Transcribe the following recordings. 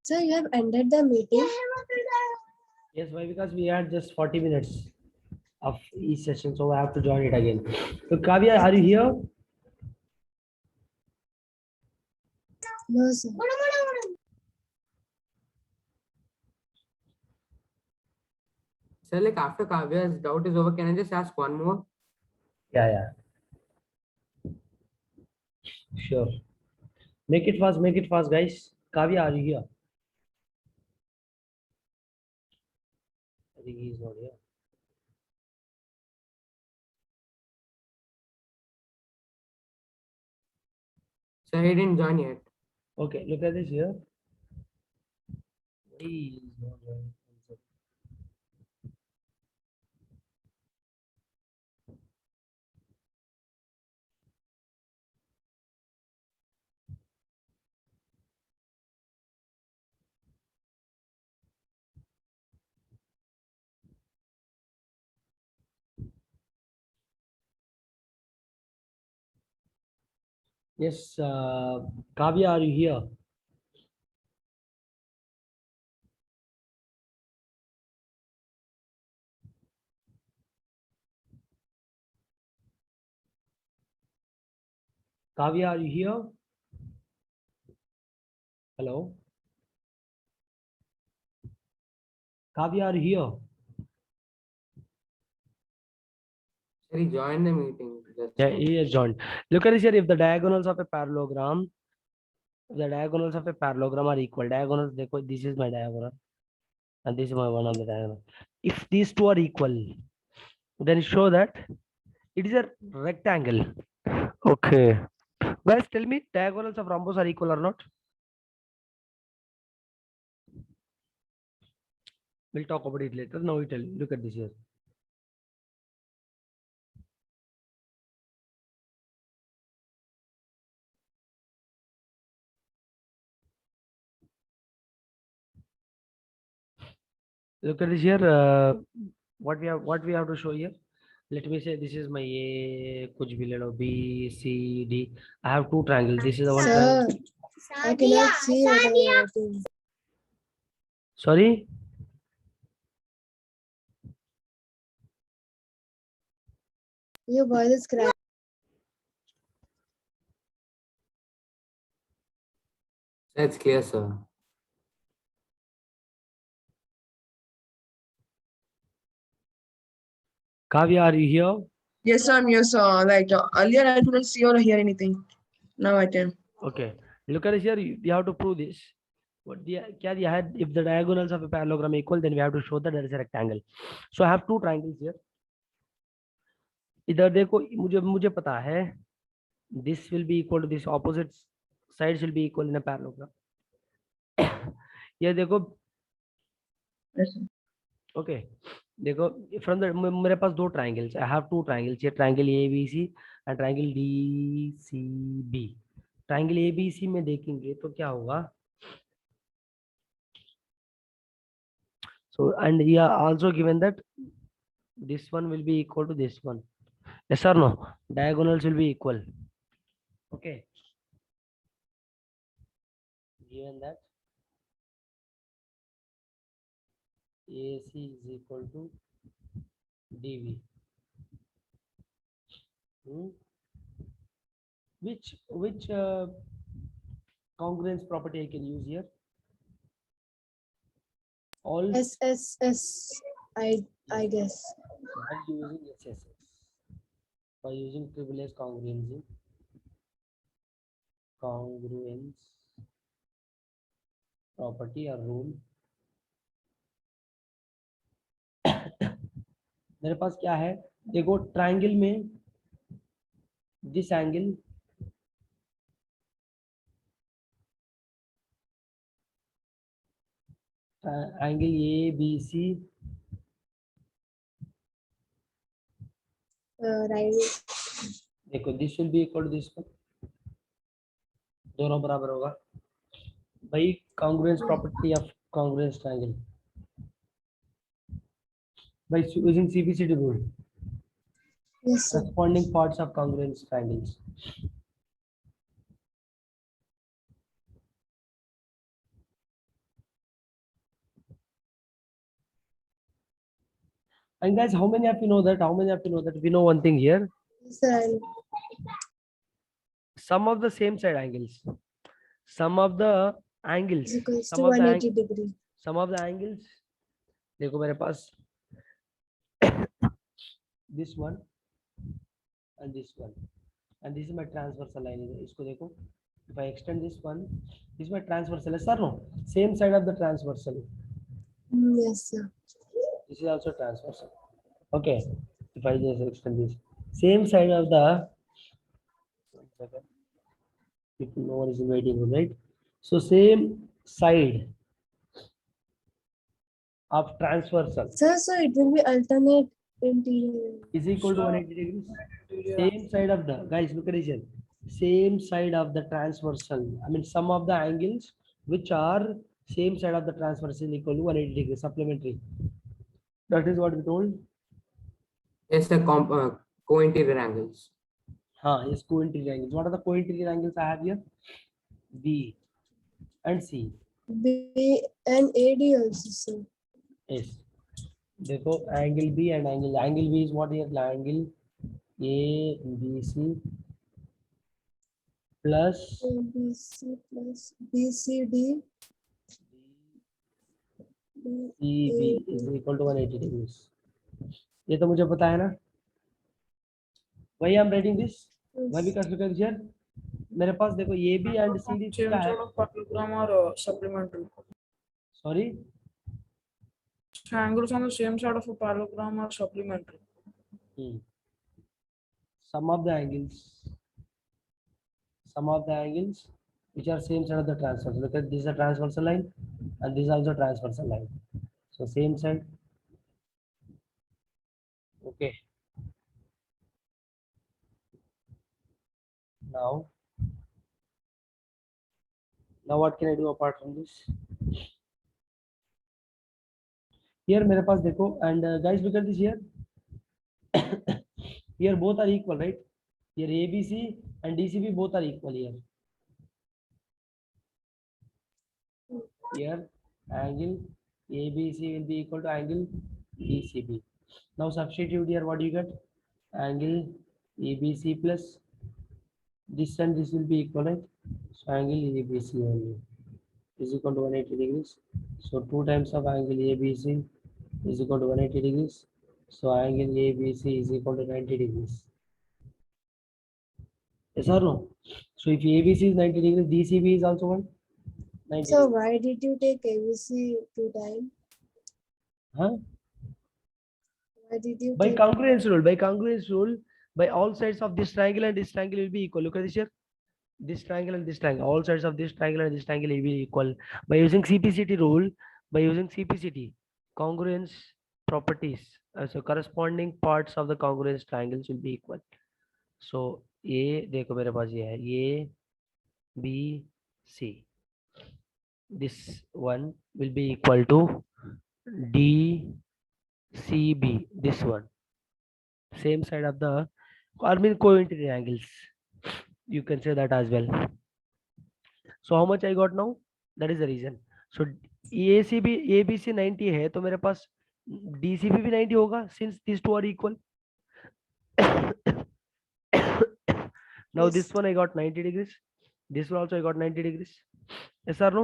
Sir, you have ended the meeting. Yes, why? Because we had just 40 minutes of each session, so I have to join it again. So Kavya, are you here? No, sir. Sir, like after Kavya's doubt is over, can I just ask one more? Yeah. Sure. Make it fast, guys. Kavya, are you here? I think he's not here. Sir, he didn't join yet. Okay, look at this here. He is not joining. Yes, Kavya, are you here? Kavya, are you here? Hello? Kavya, are you here? Sir, he joined the meeting. Yeah, he has joined. Look at this here. If the diagonals of a parallelogram, are equal, diagonals, this is my diagonal and this is my one of the diagonal. If these two are equal, then show that it is a rectangle. Okay. Guys, tell me diagonals of rhombus are equal or not? We'll talk about it later. Now we tell you. Look at this here. Look at this here. What we have to show here. Let me say this is my A, कुछ भी ले लो, B, C, D. I have two triangles. This is the one triangle. Sir, I cannot see what I am writing. Sorry. Your voice is cracked. Sir, it's clear, sir. Kavya, are you here? Yes, sir, I'm here, sir. Like earlier, I couldn't see or hear anything. Now I can. Okay. Look at this here. You have to prove this. What the क्या दिया है? If the diagonals of a parallelogram are equal, then we have to show that there is a rectangle. So I have two triangles here. इधर देखो, मुझे पता है. This will be equal to this. Opposite sides will be equal in a parallelogram. ये देखो. Yes, sir. Okay. देखो, from the मेरे पास दो triangles. I have two triangles here. Triangle ABC and triangle DCB. Triangle ABC में देखेंगे तो क्या होगा? So, and we are also given that this one will be equal to this one. Yes or no? Diagonals will be equal. Okay. Given that AC is equal to DV. Which congruence property I can use here? All SSS, I guess. by using SSS. By using privileged congruence property or rule. मेरे पास क्या है? देखो triangle में this angle angle ABC Right. देखो this will be equal to this one, दोनों बराबर होगा भाई. Congruence property of congruence triangle by using CBCD rule. Yes, sir. Corresponding parts of congruence triangles. And guys, how many of you know that? How many of you know that? We know one thing here. Yes, sir. Sum of the same side angles. Sum of the angles. Is equals to Sum of the 180 degree. Sum of the angles. देखो मेरे पास this one and this one, and this is my transversal line. इसको देखो. If I extend this one, this is my transversal. Yes or no? Same side of the transversal. Yes, sir. This is also transversal. Okay. If I just extend this, same side of the. One second. People, no one is waiting, right? So same side of transversal Sir, so it will be alternate interior. is equal to 180 degrees. Same side of the, guys, look at this here. Same side of the transversal. I mean, sum of the angles which are same side of the transversal equal to 180 degrees. Supplementary. That is what we told. Yes, the co-interior angles. Yes, co-interior angles. What are the co-interior angles I have here? B and C. B and AD also, sir. Yes. देखो angle B and angle B is what here? Angle ABC plus ABC plus BCD. CB is equal to 180 degrees. ये तो मुझे पता है ना. Why I am writing this? Why? Because look at here. मेरे पास देखो AB and CD Same क्या है? sort of parallelogram or supplementary. Sorry. Angles on the same side of a parallelogram or supplementary. Sum of the angles which are same side of the transversal. Look at this is a transversal line and this is also transversal line. So same side. Okay. Now what can I do apart from this? Here मेरे पास देखो, and guys look at this here. Here both are equal, right? Here ABC and DCB both are equal here. Here angle ABC will be equal to angle DCB. Now substitute here, what do you get? Angle ABC plus this and this will be equal, right? So angle ABC only is equal to 180 degrees. So 2 times of angle ABC is equal to 180 degrees. So angle ABC is equal to 90 degrees. Yes or no? So if ABC is 90 degrees, DCB is also 90 So degrees. why did you take ABC 2 times? Huh? Why did you By take congruence rule, by all sides of this triangle and this triangle will be equal. Look at this here. This triangle and this triangle, all sides of this triangle and this triangle will be equal. By using CPCT rule, congruence properties, so corresponding parts of the congruence triangles will be equal. So A, देखो मेरे पास ये है, A, B, C. This one will be equal to D, C, B. This one. Same side of the, I mean, co-interior angles. You can say that as well. So how much I got now? That is the reason. So ABC 90 है, तो मेरे पास DCB भी 90 होगा, since these two are equal. Now Yes. this one I got 90 degrees. This one also I got 90 degrees. Yes or no?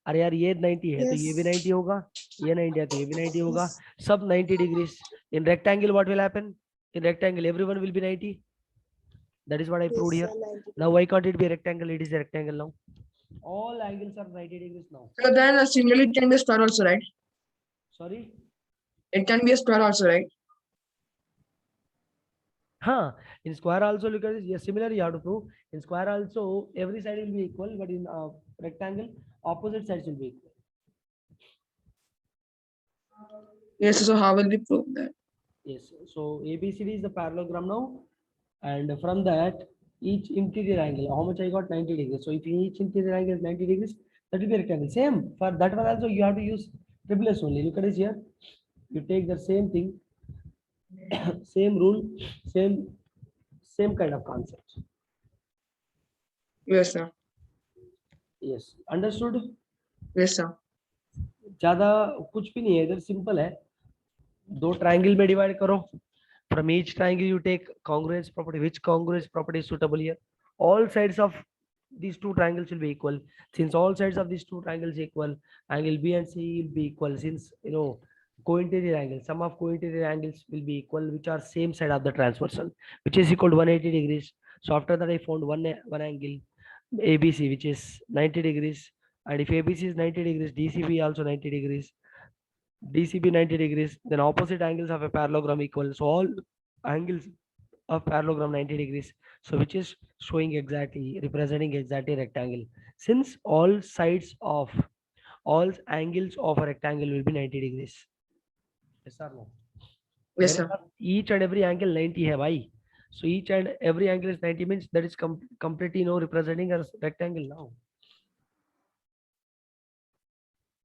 अरे यार ये 90 है, तो ये भी 90 होगा, ये 90 है तो ये भी 90 होगा, सब 90 degrees. In rectangle what will happen? In rectangle everyone will be 90. That is what I proved here. Yes, sir, 90. Now why can't it be a rectangle? It is a rectangle now. All angles are 90 degrees now. So then similarly it can be a square also, right? Sorry? It can be a square also, right? In square also, look at this. Yes, similarly you have to prove. In square also, every side will be equal, but in rectangle, opposite sides will be equal. Yes, so how will we prove that? Yes, so ABCD is the parallelogram now, and from that, each interior angle, how much I got? 90 degrees. So if each interior angle is 90 degrees, that will be a rectangle. Same, for that one also, you have to use triple S only. Look at this here. You take the same thing, same rule, same kind of concept. Yes, sir. Yes, understood? Yes, sir. ज्यादा कुछ भी नहीं है इधर, simple है. दो triangle में divide करो. From each triangle you take congruence property. Which congruence property is suitable here? All sides of these two triangles will be equal. Since all sides of these two triangles equal, angle B and C will be equal. Since co-interior angles, sum of co-interior angles will be equal, which are same side of the transversal, which is equal to 180 degrees. So after that I found one angle ABC, which is 90 degrees. And if ABC is 90 degrees, DCB also 90 degrees. DCB 90 degrees, then opposite angles of a parallelogram equal. So all angles of parallelogram 90 degrees. So which is showing exactly, representing exactly rectangle. Since all sides of all angles of a rectangle will be 90 degrees. Yes or no? Yes, sir. Each and every angle 90 hai bhai. So each and every angle is 90 means that is completely representing a rectangle now.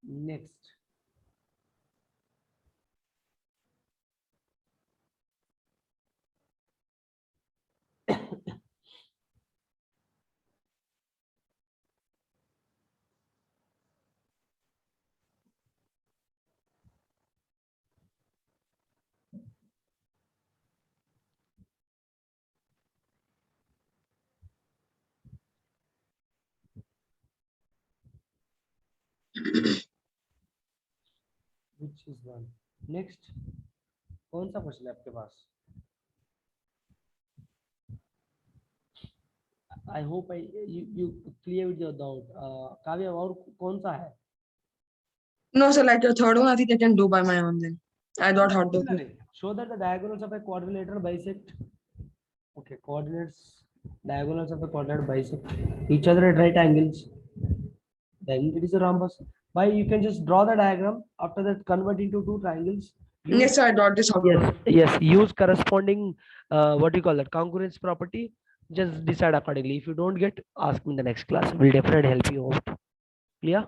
Next. Which is one. Next. कौन सा question है आपके पास? I hope you cleared your doubt. Kavya और कौन सा है? No, sir, like the third one, I think I can do by my own then. I don't have to. Show that the diagonals of a quadrilateral bisect. Okay, diagonals of a quadrilateral bisect each other at right angles. Then it is a rhombus. Why you can just draw the diagram. After that, convert into two triangles. Yes, sir, I got this out. Yes. Use corresponding what do you call that, congruence property. Just decide accordingly. If you don't get, ask me in the next class. We'll definitely help you out. Clear?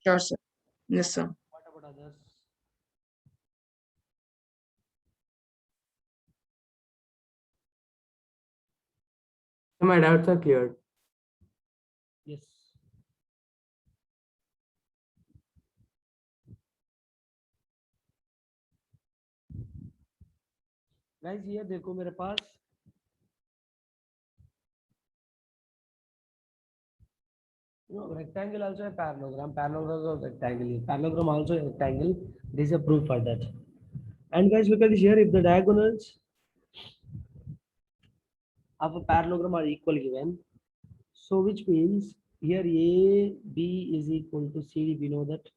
Sure, sir. Yes, sir. What about others? My doubts are cleared. Yes. Guys, here देखो मेरे पास rectangle also a parallelogram. Parallelogram also rectangle. Parallelogram also a rectangle. This is a proof for that. And guys, look at this here. If the diagonals of a parallelogram are equal given, so which means here AB is equal to CD. We know that.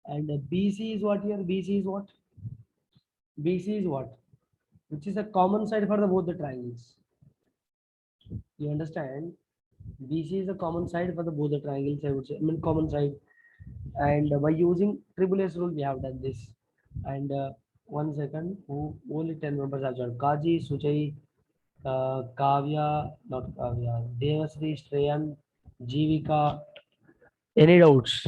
And BC is what here? BC is what? BC is what? Which is a common side for both the triangles. You understand? BC is a common side for both the triangles, I would say. I mean common side. And by using triple S rule, we have done this. And 1 second, only 10 members have joined. Kaji, Suchai, Kavya, not Kavya, Devasri, Shreyan, Jivika. Any doubts?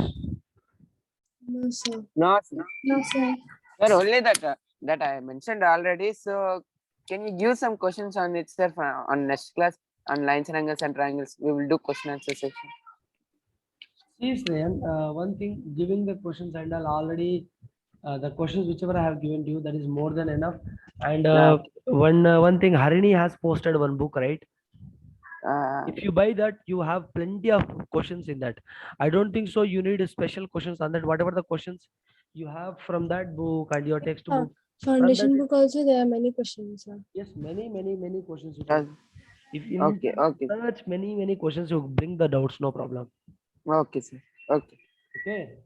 No, sir. No, sir. No, sir. Sir, only that I mentioned already. So, can you give some questions on itself on next class on lines and angles and triangles? We will do question answer section. See, Shreyan, one thing, giving the questions and all already the questions whichever I have given to you, that is more than enough. And one thing, Harini has posted one book, right? If you buy that, you have plenty of questions in that. I don't think so. You need special questions on that. Whatever the questions you have from that book and your textbook. Foundation book also, there are many questions, sir. Yes, many questions. If you Okay, okay. search many questions, you bring the doubts, no problem. Okay, sir. Okay. Okay.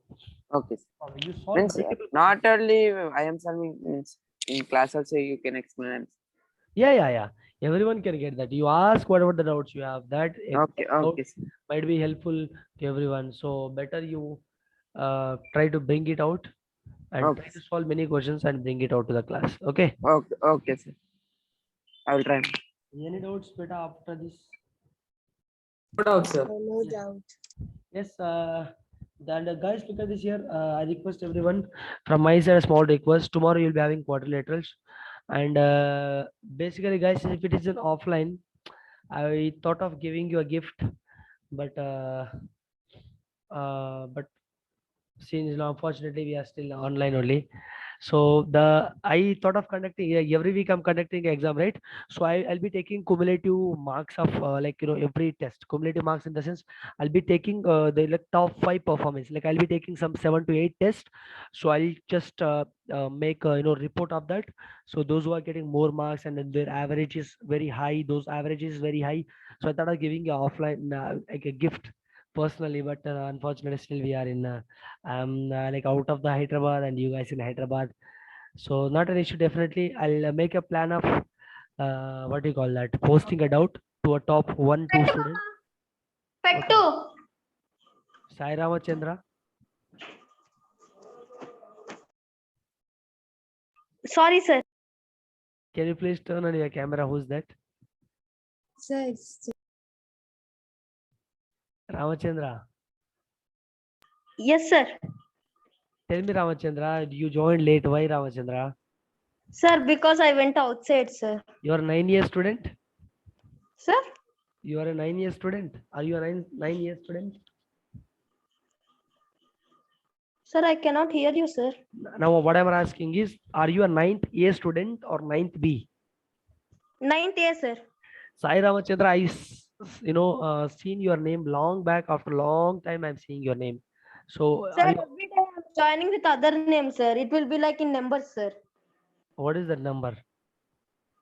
Okay. Sir. You solve Means multiple not only I am solving, means in class also you can explain. Yeah. Everyone can get that. You ask whatever the doubts you have. That Okay, okay. Sir. might be helpful to everyone. So better you try to bring it out and try to solve many questions and bring it out to the class. Okay. Okay, okay, sir. I will try. Any doubts, beta, after this? No doubt, sir. No doubt. Yes. Then guys, look at this here. I request everyone from my side a small request. Tomorrow you'll be having quadrilaterals, and basically, guys, if it is an offline, I thought of giving you a gift, but Since now unfortunately we are still online only. So I thought of conducting every week I'm conducting an exam, right? So I'll be taking cumulative marks of every test. Cumulative marks in the sense I'll be taking the like top 5 performance. Like I'll be taking some 7 to 8 tests. So I'll just make a report of that. So those who are getting more marks and then their average is very high, those averages is very high. So I thought of giving a offline like a gift personally, but unfortunately still we are in like out of the Hyderabad and you guys in Hyderabad. So not an issue. Definitely, I'll make a plan of what do you call that? Posting a doubt to a top 1-2 student. Pettu. Sai Ramachandra. Sorry, sir. Can you please turn on your camera? Who's that? Sir, it's Ramachandra. Yes, sir. Tell me, Ramachandra, you joined late. Why, Ramachandra? Sir, because I went outside, sir. You are a 9-year student. Sir? You are a 9-year student. Are you a 9-year student? Sir, I cannot hear you, sir. Now, what I'm asking is, are you a 9th A student or 9th B? 9th A, sir. Sai Ramachandra, seen your name long back. After a long time, I'm seeing your name. So, Sir, every day I'm joining with other names, sir. It will be like in numbers, sir. what is that number?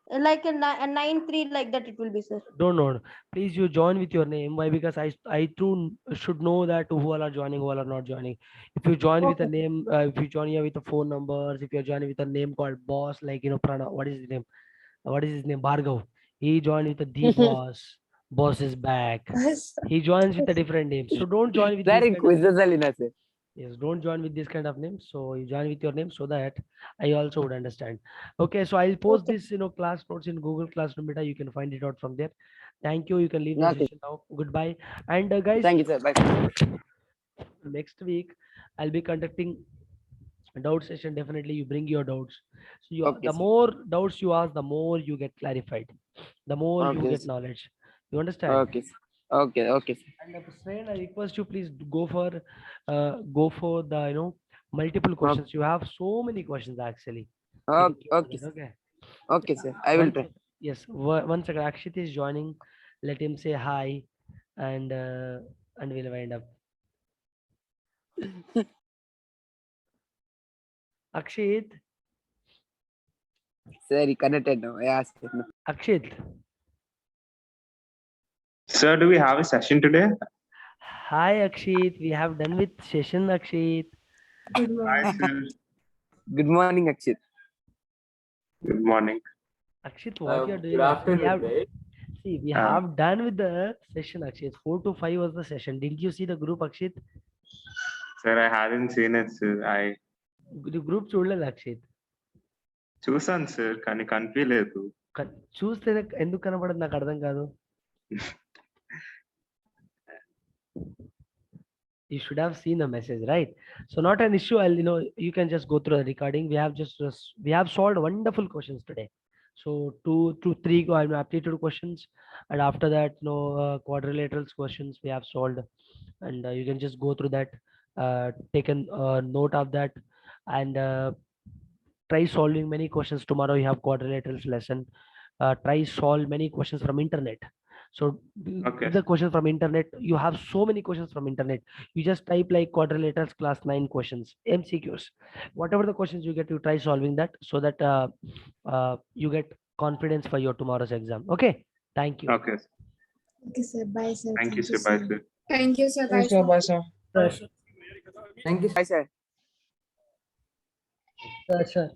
Like a 9-3, like that it will be, sir. Don't know. Please, you join with your name. Why? Because I too should know that who all are joining, who all are not joining. If you join with a Okay. name, if you join here with the phone numbers, if you're joining with a name called boss, like Pranav, what is his name? What is his name? Bhargav. He joined with a the boss. Boss is back. He joins with a different name. So don't join with Sir, this in kind of quizzes alina, sir. yes, don't join with this kind of names. So you join with your name so that I also would understand. Okay, so I'll post Okay. this, class notes in Google Classroom beta. You can find it out from there. Thank you. You can leave the Okay. session now. Goodbye. And guys, Thank you, sir. Bye. next week I'll be conducting a doubt session. Definitely, you bring your doubts. So Okay, the sir. more doubts you ask, the more you get clarified. The more you Okay, get sir. knowledge. You understand? Okay, sir. Okay, sir. And Sven, I request you please go for the multiple questions. You have so many questions actually. Can you Okay, keep sir. that? Okay. Okay, sir. I will One try. sec- Yes. One second. Akshit is joining. Let him say hi, and we'll wind up. Akshit. Sir, he connected now. I asked him. Akshit. Sir, do we have a session today? Hi Akshit. We have done with session, Akshit. good Hi, morning. sir. Good morning, Akshit. Good morning. Akshit, what you are doing? Good afternoon, right? See, we have done with the session, Akshit. 4 to 5 was the session. Didn't you see the group, Akshit? Sir, I hadn't seen it, sir. The group చూడలేదు అక్షిత్. చూసాను sir కానీ కనిపించలేదు. చూస్తే ఎందుకు కనబడదు నాకు అర్థం కాదు. You should have seen the message, right? So not an issue. You can just go through the recording. We have solved wonderful questions today. So 2 to 3 aptitude questions, and after that, quadrilaterals questions we have solved, and you can just go through that, take a note of that, and try solving many questions. Tomorrow you have quadrilaterals lesson. Try solve many questions from internet. So Okay. the questions from internet, you have so many questions from internet. You just type like quadrilaterals class 9 questions, MCQs, whatever the questions you get, you try solving that so that you get confidence for your tomorrow's exam. Okay, thank you. Okay. Okay, sir. Bye, sir. Thank you, sir. Bye, sir. Thank you, sir. Thank you, bye, sir. Thank you, Bye, sir. Sir.